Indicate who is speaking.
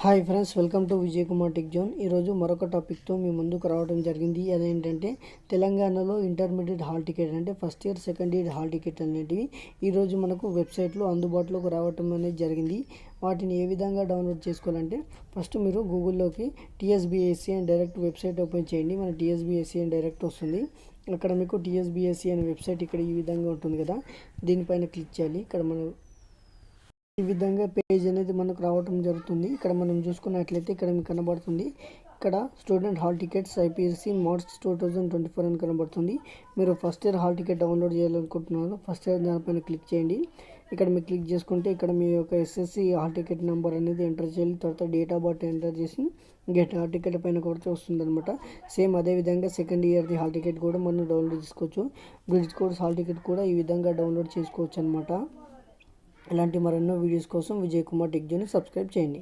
Speaker 1: Hi friends, welcome to Vijay Kumar tech zone. ఈరోజు మరొక టాపిక్తో మీ ముందుకు రావడం జరిగింది. అదేంటంటే తెలంగాణలో ఇంటర్మీడియట్ హాల్ టికెట్ అంటే first year second year hall ticket అనేటివి ఈరోజు మనకు వెబ్సైట్లో అందుబాటులోకి రావటం అనేది జరిగింది. వాటిని ఏ విధంగా డౌన్లోడ్ చేసుకోవాలంటే ఫస్ట్ మీరు గూగుల్లోకి టీఎస్బీఎస్సీ అని డైరెక్ట్ వెబ్సైట్ ఓపెన్ చేయండి. మన టీఎస్బీఎస్సీ అని డైరెక్ట్ వస్తుంది. అక్కడ మీకు టీఎస్బీఎస్సీ అనే వెబ్సైట్ ఇక్కడ ఈ విధంగా ఉంటుంది కదా, దీనిపైన క్లిక్ చేయాలి. ఇక్కడ మనం ఈ విధంగా పేజ్ అనేది మనకు రావడం జరుగుతుంది. ఇక్కడ మనం చూసుకున్నట్లయితే ఇక్కడ మీకు కనబడుతుంది, ఇక్కడ student hall tickets IPSC March 2024 అని కనబడుతుంది. మీరు first year hall ticket download చేయాలనుకుంటున్నారు, ఫస్ట్ ఇయర్ దానిపైన క్లిక్ చేయండి. ఇక్కడ మీరు క్లిక్ చేసుకుంటే ఇక్కడ మీ యొక్క ఎస్ఎస్సి హాల్ టికెట్ నెంబర్ అనేది ఎంటర్ చేయాలి. తర్వాత డేట్ ఆఫ్ బర్త్ ఎంటర్ చేసి గెట్ హాల్ టికెట్ పైన కొడితే వస్తుంది అనమాట. సేమ్ అదేవిధంగా సెకండ్ ఇయర్ది హాల్ టికెట్ కూడా మనం డౌన్లోడ్ చేసుకోవచ్చు. బ్రిడ్జ్ కోర్స్ హాల్ టికెట్ కూడా ఈ విధంగా డౌన్లోడ్ చేసుకోవచ్చు అనమాట. ఇలాంటి మరెన్నో వీడియోస్ కోసం విజయ్ కుమార్ టెక్ జోన్ని సబ్స్క్రైబ్ చేయండి.